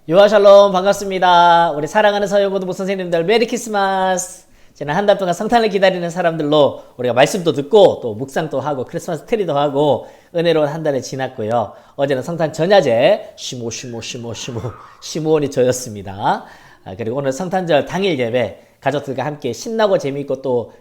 요하샬롬 반갑습니다. 우리 사랑하는 서영고등부 선생님들 메리 크리스마스. 지난 한 달 동안 성탄을 기다리는 사람들로 우리가 말씀도 듣고 또 묵상도 하고 크리스마스 트리도 하고 은혜로운 한 달이 지났고요. 어제는 성탄 전야제 시므온이 저였습니다. 그리고 오늘 성탄절 당일 예배 가족들과 함께 신나고 재미있고 또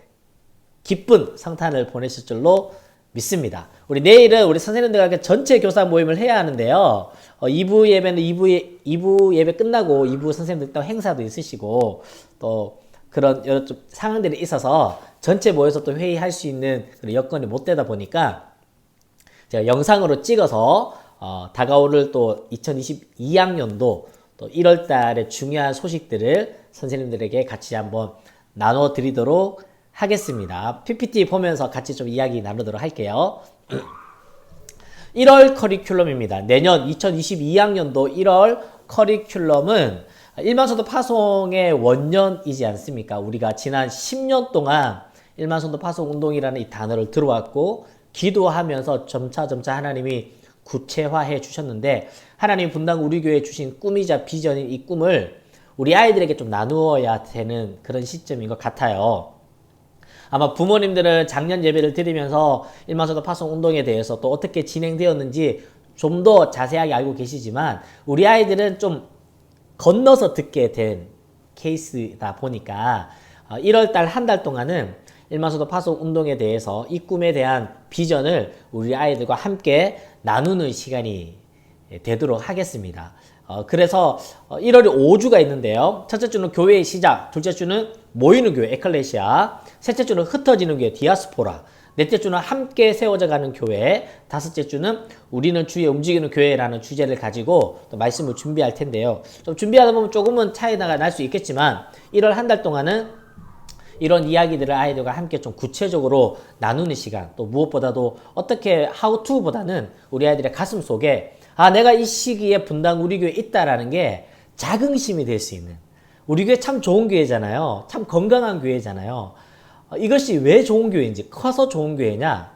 기쁜 성탄을 보내실 줄로 믿습니다. 우리 내일은 우리 선생님들과 함께 전체 교사 모임을 해야 하는데요. 2부 예배는 2부 예배 끝나고 2부 선생님들 또 행사도 있으시고 또 그런 여러 좀 상황들이 있어서 전체 모여서 또 회의할 수 있는 그런 여건이 못 되다 보니까 제가 영상으로 찍어서 다가오를 또 2022학년도 또 1월 달에 중요한 소식들을 선생님들에게 같이 한번 나눠 드리도록 하겠습니다. PPT 보면서 같이 좀 이야기 나누도록 할게요. 1월 커리큘럼입니다. 내년 2022학년도 1월 커리큘럼은 일반선도 파송의 원년이지 않습니까? 우리가 지난 10년 동안 일반선도 파송 운동이라는 이 단어를 들어왔고 기도하면서 점차 하나님이 구체화해 주셨는데 하나님이 분당 우리 교회에 주신 꿈이자 비전인 이 꿈을 우리 아이들에게 좀 나누어야 되는 그런 시점인 것 같아요. 아마 부모님들은 작년 예배를 드리면서 일반선도 파송 운동에 대해서 또 어떻게 진행되었는지 좀 더 자세하게 알고 계시지만 우리 아이들은 좀 건너서 듣게 된 케이스다 보니까 1월달 한 달 동안은 일반선도 파송 운동에 대해서 이 꿈에 대한 비전을 우리 아이들과 함께 나누는 시간이 되도록 하겠습니다. 그래서 1월에 5주가 있는데요. 첫째 주는 교회의 시작, 둘째 주는 모이는 교회 에클레시아, 셋째 주는 흩어지는 교회 디아스포라, 넷째 주는 함께 세워져 가는 교회, 다섯째 주는 우리는 주에 움직이는 교회라는 주제를 가지고 또 말씀을 준비할 텐데요. 좀 준비하다 보면 조금은 차이가 날 수 있겠지만 1월 한 달 동안은 이런 이야기들을 아이들과 함께 좀 구체적으로 나누는 시간, 또 무엇보다도 어떻게 how to보다는 우리 아이들의 가슴 속에 내가 이 시기에 분당 우리 교회에 있다라는 게 자긍심이 될 수 있는, 우리 교회 참 좋은 교회잖아요. 참 건강한 교회잖아요. 이것이 왜 좋은 교회인지, 커서 좋은 교회냐,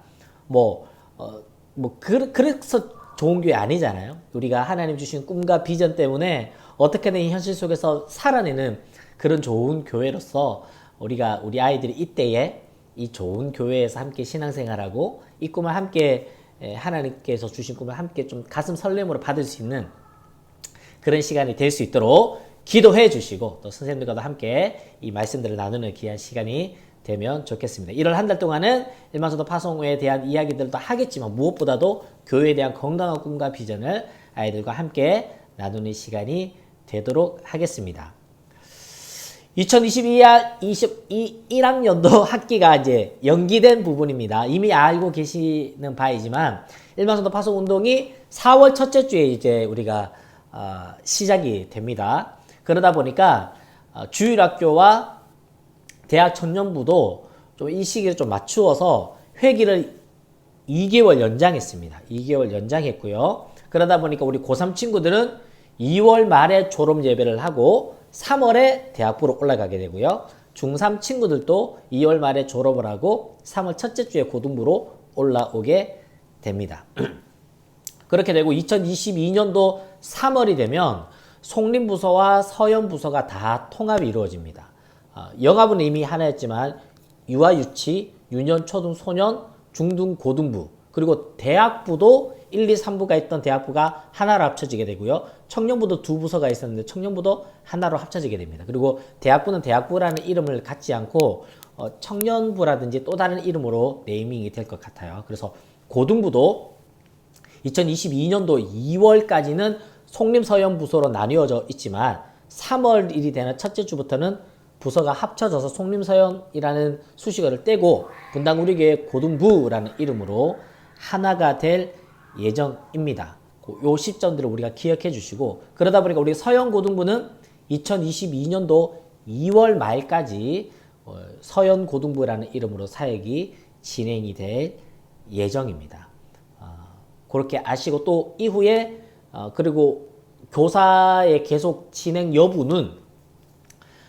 그래서 좋은 교회 아니잖아요. 우리가 하나님 주신 꿈과 비전 때문에 어떻게든 이 현실 속에서 살아내는 그런 좋은 교회로서 우리가 우리 아이들이 이때에 이 좋은 교회에서 함께 신앙생활하고 이 꿈을 함께 하나님께서 주신 꿈을 함께 좀 가슴 설렘으로 받을 수 있는 그런 시간이 될 수 있도록 기도해 주시고 또 선생님들과도 함께 이 말씀들을 나누는 귀한 시간이 되면 좋겠습니다. 1월 한 달 동안은 일반선도 파송에 대한 이야기들도 하겠지만 무엇보다도 교회에 대한 건강한 꿈과 비전을 아이들과 함께 나누는 시간이 되도록 하겠습니다. 2022학년도 학기가 이제 연기된 부분입니다. 이미 알고 계시는 바이지만 일반선도 파송 운동이 4월 첫째 주에 이제 우리가 시작이 됩니다. 그러다 보니까 주일학교와 대학 청년부도 좀 이 시기를 좀 맞추어서 회기를 2개월 연장했습니다. 2개월 연장했고요. 그러다 보니까 우리 고3 친구들은 2월 말에 졸업 예배를 하고 3월에 대학부로 올라가게 되고요. 중3 친구들도 2월 말에 졸업을 하고 3월 첫째 주에 고등부로 올라오게 됩니다. 그렇게 되고 2022년도 3월이 되면 송림부서와 서연부서가 다 통합이 이루어집니다. 영합은 이미 하나였지만 유아유치, 유년, 초등, 소년, 중등, 고등부 그리고 대학부도 1, 2, 3부가 있던 대학부가 하나로 합쳐지게 되고요. 청년부도 두 부서가 있었는데 청년부도 하나로 합쳐지게 됩니다. 그리고 대학부는 대학부라는 이름을 갖지 않고 청년부라든지 또 다른 이름으로 네이밍이 될 것 같아요. 그래서 고등부도 2022년도 2월까지는 송림서연부서로 나뉘어져 있지만 3월 1일이 되는 첫째 주부터는 부서가 합쳐져서 송림서연이라는 수식어를 떼고 분당 우리교회 고등부라는 이름으로 하나가 될 예정입니다. 요 시점들을 우리가 기억해 주시고 그러다 보니까 우리 서연고등부는 2022년도 2월 말까지 서연고등부라는 이름으로 사역이 진행이 될 예정입니다. 그렇게 아시고 또 이후에 그리고 교사의 계속 진행 여부는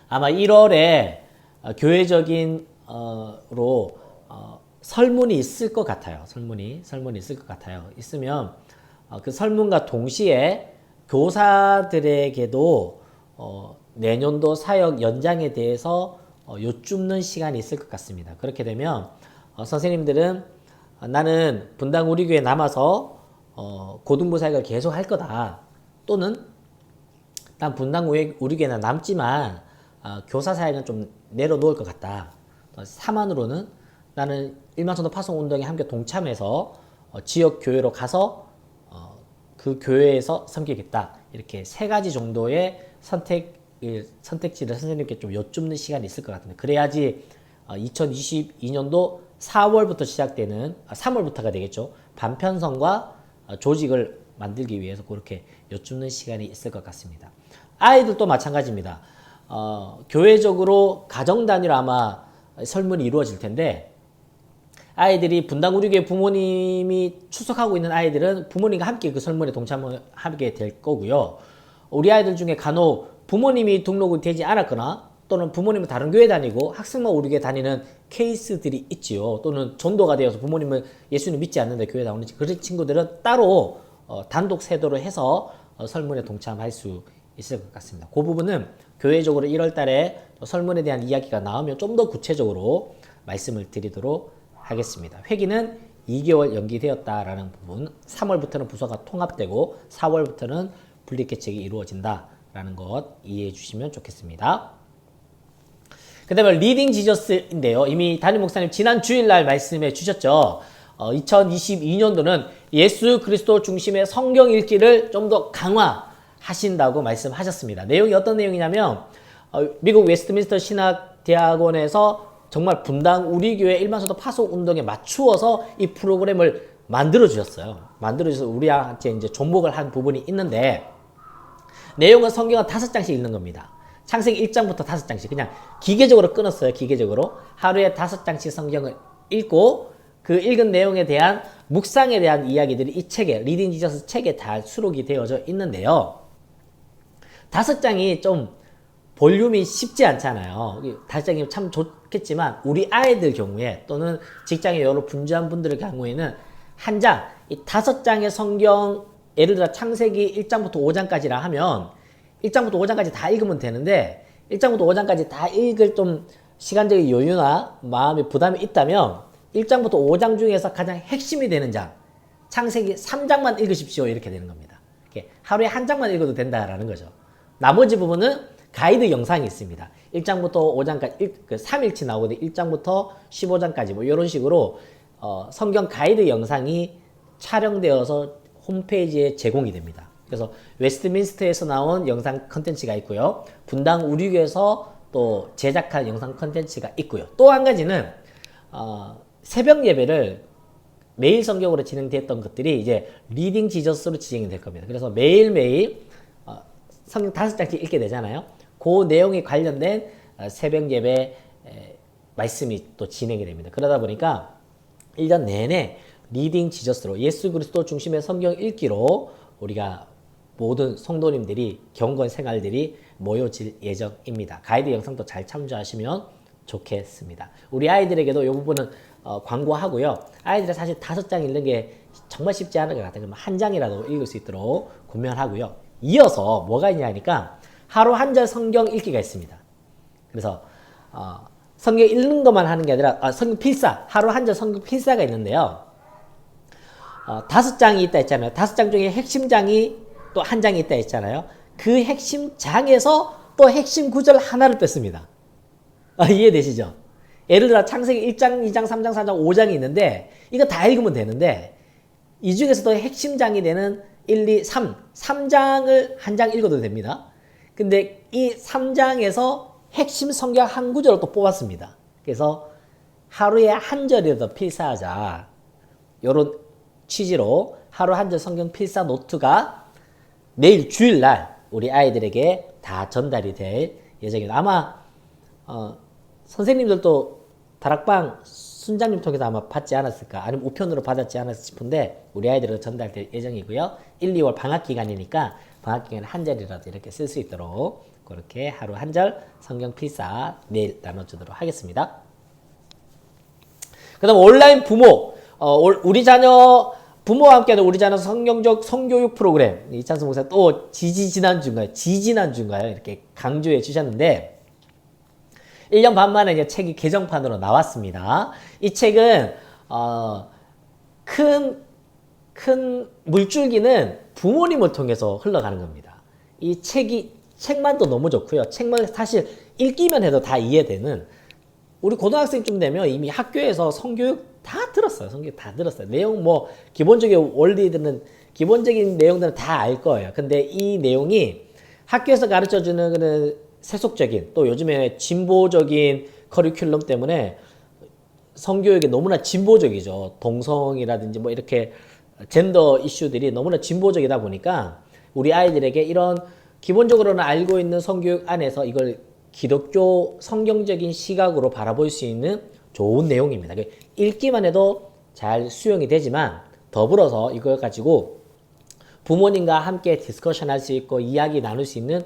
아마 1월에 교회적인 설문이 있을 것 같아요. 설문이 있을 것 같아요. 있으면 그 설문과 동시에 교사들에게도 내년도 사역 연장에 대해서 여쭙는 시간이 있을 것 같습니다. 그렇게 되면 선생님들은 나는 분당 우리 교회 남아서 고등부 사역을 계속 할 거다. 또는 난 분당 우리 교회나 남지만 교사 사역은 좀 내려놓을 것 같다. 3안으로는 나는 일만천도 파송운동에 함께 동참해서 지역 교회로 가서 그 교회에서 섬기겠다. 이렇게 3가지 정도의 선택지를 선생님께 좀 여쭙는 시간이 있을 것 같은데, 그래야지 2022년도 4월부터 시작되는 3월부터가 되겠죠. 반편성과 조직을 만들기 위해서 그렇게 여쭙는 시간이 있을 것 같습니다. 아이들도 마찬가지입니다. 교회적으로 가정 단위로 아마 설문이 이루어질 텐데, 아이들이 분당 우리 교회 부모님이 출석하고 있는 아이들은 부모님과 함께 그 설문에 동참하게 될 거고요. 우리 아이들 중에 간혹 부모님이 등록이 되지 않았거나 또는 부모님은 다른 교회 다니고 학생만 우리 교회 다니는 케이스들이 있지요. 또는 전도가 되어서 부모님은 예수님 믿지 않는데 교회 나오는 그런 친구들은 따로 단독 세도로 해서 설문에 동참할 수 있을 것 같습니다. 그 부분은 교회적으로 1월 달에 설문에 대한 이야기가 나오면 좀 더 구체적으로 말씀을 드리도록 하겠습니다. 회기는 2개월 연기되었다라는 부분, 3월부터는 부서가 통합되고 4월부터는 분리개척이 이루어진다라는 것 이해해 주시면 좋겠습니다. 그 다음에 리딩 지저스인데요. 이미 담임 목사님 지난 주일날 말씀해 주셨죠. 2022년도는 예수 그리스도 중심의 성경 읽기를 좀 더 강화하신다고 말씀하셨습니다. 내용이 어떤 내용이냐면 미국 웨스트민스터 신학대학원에서 정말 분당 우리 교회 일반서도 파송 운동에 맞추어서 이 프로그램을 만들어 주셨어요. 만들어 주셔서 우리한테 이제 접목을 한 부분이 있는데, 내용은 성경은 5장씩 읽는 겁니다. 창세기 1장부터 5장씩 그냥 기계적으로 끊었어요. 기계적으로 하루에 5장씩 성경을 읽고 그 읽은 내용에 대한 묵상에 대한 이야기들이 이 책에, 리딩 지저스 책에 다 수록이 되어져 있는데요. 5장이 좀 볼륨이 쉽지 않잖아요. 5장이 참 좋겠지만 우리 아이들 경우에 또는 직장에 여러 분주한 분들의 경우에는 한 장, 이 5장의 성경, 예를 들어 창세기 1장부터 5장까지라 하면 1장부터 5장까지 다 읽으면 되는데 1장부터 5장까지 다 읽을 좀 시간적인 여유나 마음의 부담이 있다면 1장부터 5장 중에서 가장 핵심이 되는 장, 창세기 3장만 읽으십시오. 이렇게 되는 겁니다. 이렇게 하루에 한 장만 읽어도 된다라는 거죠. 나머지 부분은 가이드 영상이 있습니다. 1장부터 5장까지 3일치 나오거든요. 1장부터 15장까지 뭐 이런 식으로 성경 가이드 영상이 촬영되어서 홈페이지에 제공이 됩니다. 그래서 웨스트민스터에서 나온 영상 컨텐츠가 있고요. 분당 우리교에서 또 제작한 영상 컨텐츠가 있고요. 또 한 가지는 새벽 예배를 매일 성경으로 진행됐던 것들이 이제 리딩 지저스로 진행이 될 겁니다. 그래서 매일매일 성경 5장씩 읽게 되잖아요. 그 내용에 관련된 새벽 예배 말씀이 또 진행이 됩니다. 그러다 보니까 1년 내내 리딩 지저스로 예수 그리스도 중심의 성경 읽기로 우리가 모든 성도님들이 경건 생활들이 모여질 예정입니다. 가이드 영상도 잘 참조하시면 좋겠습니다. 우리 아이들에게도 이 부분은 광고하고요. 아이들이 사실 5장 읽는 게 정말 쉽지 않은 것 같아요. 그러면 한 장이라도 읽을 수 있도록 권면하고요. 이어서 뭐가 있냐 하니까 하루 한 절 성경 읽기가 있습니다. 그래서 성경 읽는 것만 하는 게 아니라 성경 필사, 하루 한 절 성경 필사가 있는데요. 5장이 있다 했잖아요. 5장 중에 핵심 장이 또 한 장이 있다 했잖아요. 그 핵심 장에서 또 핵심 구절 하나를 뺐습니다. 이해되시죠? 예를 들어 창세기 1장, 2장, 3장, 4장, 5장이 있는데 이거 다 읽으면 되는데 이 중에서도 핵심 장이 되는 1, 2, 3장을 한 장 읽어도 됩니다. 근데 이 3장에서 핵심 성경 한 구절을 또 뽑았습니다. 그래서 하루에 한 절이라도 필사하자. 이런 취지로 하루 한 절 성경 필사 노트가 내일 주일날 우리 아이들에게 다 전달이 될 예정입니다. 아마 선생님들도 다락방 순장님 통해서 아마 받지 않았을까, 아니면 우편으로 받았지 않았을까 싶은데 우리 아이들은 전달될 예정이고요. 1, 2월 방학 기간이니까 방학 기간에 한 절이라도 이렇게 쓸 수 있도록 그렇게 하루 한 절 성경 필사 내일 나눠주도록 하겠습니다. 그 다음 온라인 부모, 우리 자녀 부모와 함께하는 우리 자녀 성경적 성교육 프로그램. 이찬수 목사 또 지지난주인가요? 이렇게 강조해 주셨는데 1년 반 만에 이제 책이 개정판으로 나왔습니다. 이 책은 큰 물줄기는 부모님을 통해서 흘러가는 겁니다. 이 책만도 너무 좋고요. 책만 사실 읽기만 해도 다 이해되는, 우리 고등학생쯤 되면 이미 학교에서 성교육 다 들었어요. 성교육 다 들었어요. 내용 기본적인 원리들은, 기본적인 내용들은 다 알 거예요. 근데 이 내용이 학교에서 가르쳐주는 그런 세속적인, 또 요즘에 진보적인 커리큘럼 때문에 성교육이 너무나 진보적이죠. 동성이라든지 이렇게 젠더 이슈들이 너무나 진보적이다 보니까 우리 아이들에게 이런 기본적으로는 알고 있는 성교육 안에서 이걸 기독교 성경적인 시각으로 바라볼 수 있는 좋은 내용입니다. 읽기만 해도 잘 수용이 되지만 더불어서 이걸 가지고 부모님과 함께 디스커션 할 수 있고 이야기 나눌 수 있는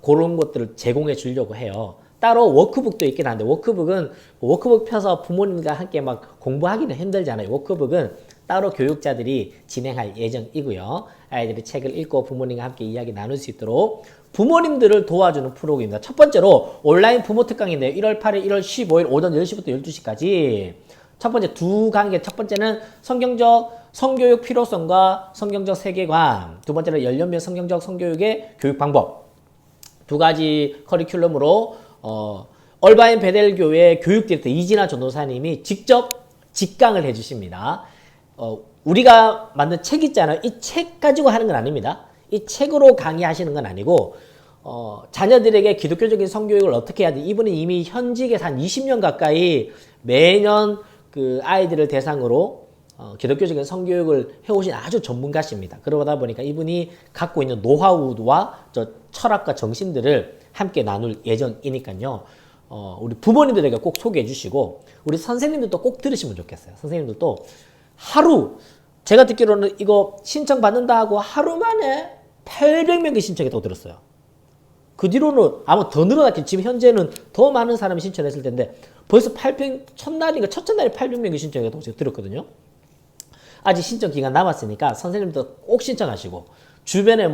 그런 것들을 제공해 주려고 해요. 따로 워크북도 있긴 한데 워크북 펴서 부모님과 함께 공부하기는 힘들잖아요. 워크북은 따로 교육자들이 진행할 예정이고요. 아이들이 책을 읽고 부모님과 함께 이야기 나눌 수 있도록 부모님들을 도와주는 프로그램입니다. 첫 번째로 온라인 부모 특강인데요. 1월 8일, 1월 15일 오전 10시부터 12시까지 첫 번째 두 강의, 첫 번째는 성경적 성교육 필요성과 성경적 세계관, 두 번째는 연령별 성경적 성교육의 교육 방법, 두 가지 커리큘럼으로 얼바인 베델교회 교육 디렉터 이진아 전도사님이 직접 직강을 해주십니다. 우리가 만든 책 있잖아요. 이 책 가지고 하는 건 아닙니다. 이 책으로 강의하시는 건 아니고 자녀들에게 기독교적인 성교육을 어떻게 해야 돼. 이분이 이미 현직에서 한 20년 가까이 매년 그 아이들을 대상으로 기독교적인 성교육을 해오신 아주 전문가십니다. 그러다 보니까 이분이 갖고 있는 노하우와 철학과 정신들을 함께 나눌 예정이니까요. 우리 부모님들에게 꼭 소개해 주시고 우리 선생님들도 꼭 들으시면 좋겠어요. 선생님들도 제가 듣기로는 이거 신청 받는다 하고 하루 만에 800명이 신청했다고 들었어요. 그 뒤로는 아마 더 늘어났겠지. 지금 현재는 더 많은 사람이 신청했을 텐데 벌써 첫날에 800명이 신청했다고 제가 들었거든요. 아직 신청 기간 남았으니까 선생님도 꼭 신청하시고 주변에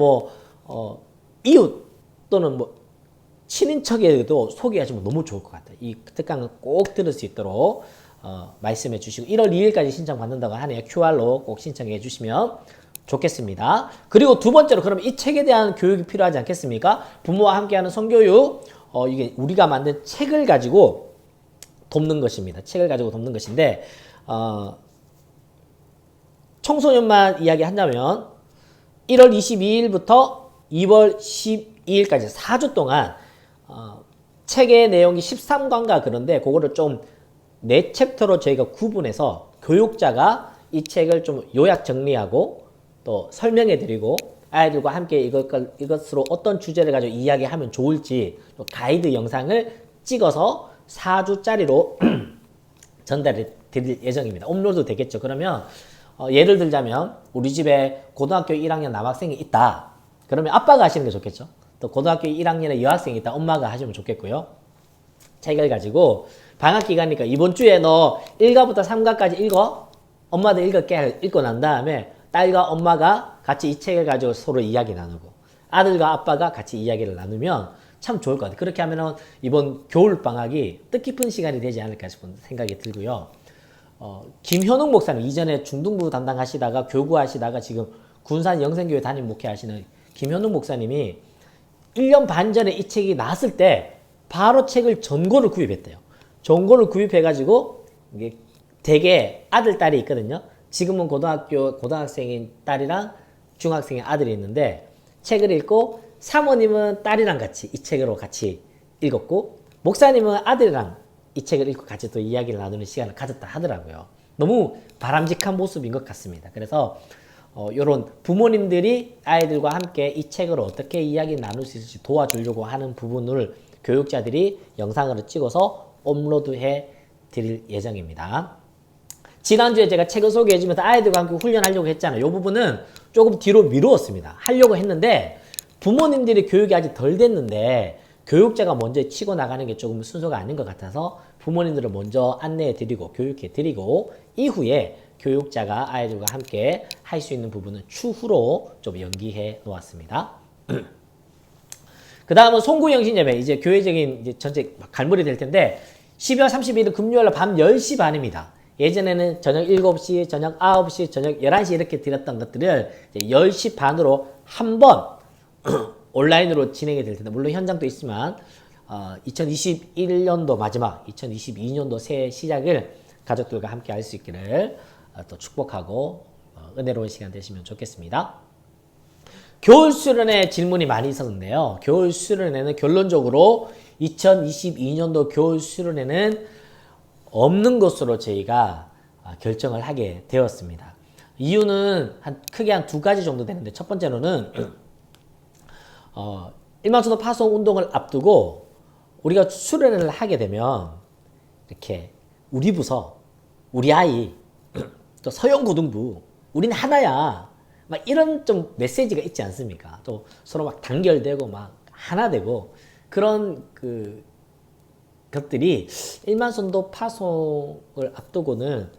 이웃 또는 친인척에도 소개하시면 너무 좋을 것 같아요. 이 특강은 꼭 들을 수 있도록 말씀해 주시고 1월 2일까지 신청 받는다고 하네요. QR로 꼭 신청해 주시면 좋겠습니다. 그리고 두 번째로 그러면 이 책에 대한 교육이 필요하지 않겠습니까? 부모와 함께하는 성교육, 이게 우리가 만든 책을 가지고 돕는 것입니다. 책을 가지고 돕는 것인데 청소년만 이야기한다면 1월 22일부터 2월 12일까지 4주 동안 책의 내용이 13권가 그런데 그거를 좀 4챕터로 저희가 구분해서 교육자가 이 책을 좀 요약 정리하고 또 설명해 드리고 아이들과 함께 이것으로 어떤 주제를 가지고 이야기하면 좋을지 또 가이드 영상을 찍어서 4주짜리로 전달해 드릴 예정입니다. 업로드 되겠죠. 그러면 예를 들자면 우리 집에 고등학교 1학년 남학생이 있다. 그러면 아빠가 하시는 게 좋겠죠. 또 고등학교 1학년에 여학생이 있다. 엄마가 하시면 좋겠고요. 책을 가지고 방학 기간이니까 이번 주에 너 1과부터 3과까지 읽어. 엄마도 읽고 난 다음에 딸과 엄마가 같이 이 책을 가지고 서로 이야기 나누고 아들과 아빠가 같이 이야기를 나누면 참 좋을 것 같아요. 그렇게 하면 이번 겨울방학이 뜻깊은 시간이 되지 않을까 싶은 생각이 들고요. 김현웅 목사님 이전에 중등부 담당하시다가 교구하시다가 지금 군산 영생교회 담임 목회하시는 김현웅 목사님이 1년 반 전에 이 책이 나왔을 때 바로 책을 전권을 구입했대요. 전권을 구입해가지고 이게 되게 아들, 딸이 있거든요. 지금은 고등학생인 딸이랑 중학생인 아들이 있는데 책을 읽고 사모님은 딸이랑 같이 이 책으로 같이 읽었고 목사님은 아들이랑 이 책을 읽고 같이 또 이야기를 나누는 시간을 가졌다 하더라고요. 너무 바람직한 모습인 것 같습니다. 그래서 이런 부모님들이 아이들과 함께 이 책을 어떻게 이야기 나눌 수 있을지 도와주려고 하는 부분을 교육자들이 영상으로 찍어서 업로드해 드릴 예정입니다. 지난주에 제가 책을 소개해 주면서 아이들과 함께 훈련하려고 했잖아요. 이 부분은 조금 뒤로 미루었습니다. 하려고 했는데 부모님들이 교육이 아직 덜 됐는데 교육자가 먼저 치고 나가는 게 조금 순서가 아닌 것 같아서 부모님들을 먼저 안내해 드리고 교육해 드리고 이후에 교육자가 아이들과 함께 할 수 있는 부분은 추후로 좀 연기해 놓았습니다. 그 다음은 송구영신 예배, 이제 교회적인 이제 전체 갈무리 될 텐데 12월 31일 금요일 밤 10시 반입니다. 예전에는 저녁 7시, 저녁 9시, 저녁 11시 이렇게 드렸던 것들을 이제 10시 반으로 한 번 온라인으로 진행이 될 텐데, 물론 현장도 있지만 2021년도 마지막 2022년도 새해 시작을 가족들과 함께 할 수 있기를 또 축복하고 은혜로운 시간 되시면 좋겠습니다. 겨울 수련회 질문이 많이 있었는데요. 겨울 수련회는 결론적으로 2022년도 겨울 수련회는 없는 것으로 저희가 결정을 하게 되었습니다. 이유는 크게 한 두 가지 정도 되는데, 첫 번째로는 일만초도 파송 운동을 앞두고 우리가 수련회를 하게 되면 이렇게 우리 부서, 우리 아이, 또 서영고등부, 우린 하나야, 막 이런 좀 메시지가 있지 않습니까? 또 서로 막 단결되고 막 하나 되고 그런 것들이 일만선도 파송을 앞두고는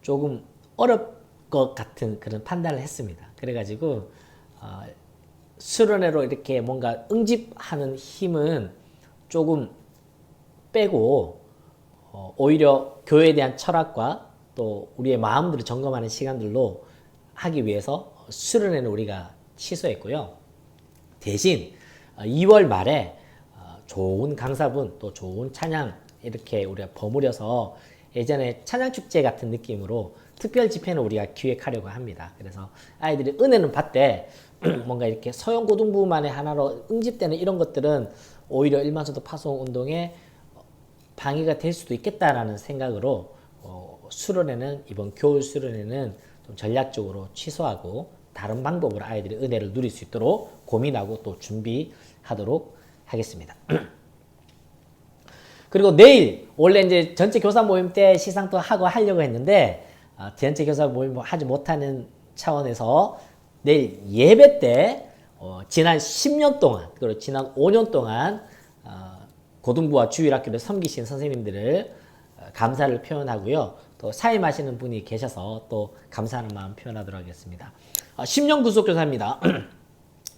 조금 어려울 것 같은 그런 판단을 했습니다. 그래가지고 수련회로 이렇게 뭔가 응집하는 힘은 조금 빼고 오히려 교회에 대한 철학과 또 우리의 마음들을 점검하는 시간들로 하기 위해서 수련회는 우리가 취소했고요. 대신 2월 말에 좋은 강사분 또 좋은 찬양 이렇게 우리가 버무려서 예전에 찬양축제 같은 느낌으로 특별 집회는 우리가 기획하려고 합니다. 그래서 아이들이 은혜는 받되 뭔가 이렇게 서영고등부만의 하나로 응집되는 이런 것들은 오히려 일만서도 파송 운동에 방해가 될 수도 있겠다라는 생각으로 수련회는 이번 겨울 수련회는 좀 전략적으로 취소하고 다른 방법으로 아이들이 은혜를 누릴 수 있도록 고민하고 또 준비하도록 하겠습니다. 그리고 내일 원래 이제 전체 교사 모임 때 시상도 하고 하려고 했는데 전체 교사 모임 하지 못하는 차원에서 내일 예배 때 지난 10년 동안 그리고 지난 5년 동안 고등부와 주일학교를 섬기신 선생님들을 감사를 표현하고요. 또 사임하시는 분이 계셔서 또 감사하는 마음 표현하도록 하겠습니다. 10년 구속교사입니다.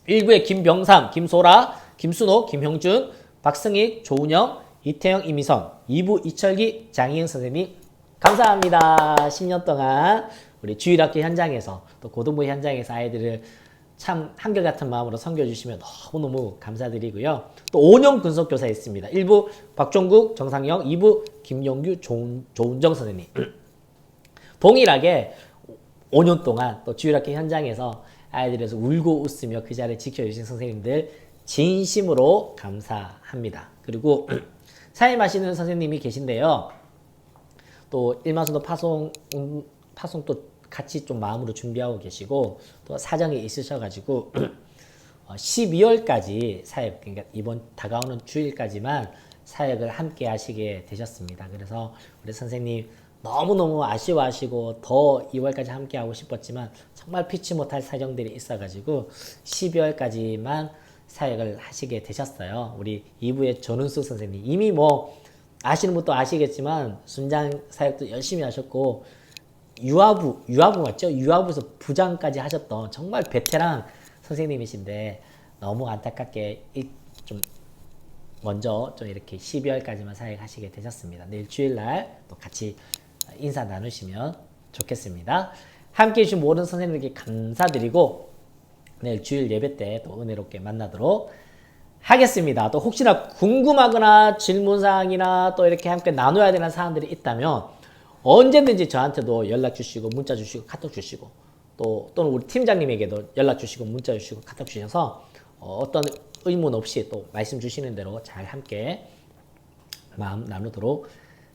1부에 김병삼, 김소라, 김순호, 김형준, 박승익, 조은영, 이태영, 이미선, 2부 이철기, 장희은 선생님 감사합니다. 10년 동안 우리 주일학교 현장에서 또 고등부 현장에서 아이들을 참 한결같은 마음으로 섬겨주시면 너무너무 감사드리고요. 또 5년 근속교사 있습니다. 1부 박종국, 정상영, 2부 김용규, 조은정 선생님. 동일하게 5년 동안 또 주일학교 현장에서 아이들에서 울고 웃으며 그 자리를 지켜주신 선생님들 진심으로 감사합니다. 그리고 사임하시는 선생님이 계신데요. 또 일만수도 파송 또 같이 좀 마음으로 준비하고 계시고 또 사정이 있으셔가지고 12월까지 사역, 그러니까 이번 다가오는 주일까지만 사역을 함께 하시게 되셨습니다. 그래서 우리 선생님 너무너무 아쉬워하시고 더 2월까지 함께 하고 싶었지만 정말 피치 못할 사정들이 있어가지고 12월까지만 사역을 하시게 되셨어요. 우리 2부의 전은숙 선생님 이미 뭐 아시는 분도 아시겠지만 순장 사역도 열심히 하셨고 유아부 맞죠? 유아부에서 부장까지 하셨던 정말 베테랑 선생님이신데 너무 안타깝게 좀 먼저 좀 이렇게 12월까지만 사역하시게 되셨습니다. 내일 주일날 또 같이 인사 나누시면 좋겠습니다. 함께 해주신 모든 선생님들께 감사드리고 내일 주일 예배 때 또 은혜롭게 만나도록 하겠습니다. 또 혹시나 궁금하거나 질문사항이나 또 이렇게 함께 나눠야 되는 사항들이 있다면 언제든지 저한테도 연락 주시고 문자 주시고 카톡 주시고 또는 우리 팀장님에게도 연락 주시고 문자 주시고 카톡 주셔서 어떤 의문 없이 또 말씀 주시는 대로 잘 함께 마음 나누도록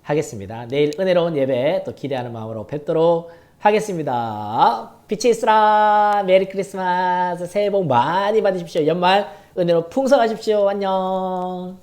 하겠습니다. 내일 은혜로운 예배 또 기대하는 마음으로 뵙도록 하겠습니다. 빛이 있으라. 메리 크리스마스. 새해 복 많이 받으십시오. 연말 은혜로 풍성하십시오. 안녕.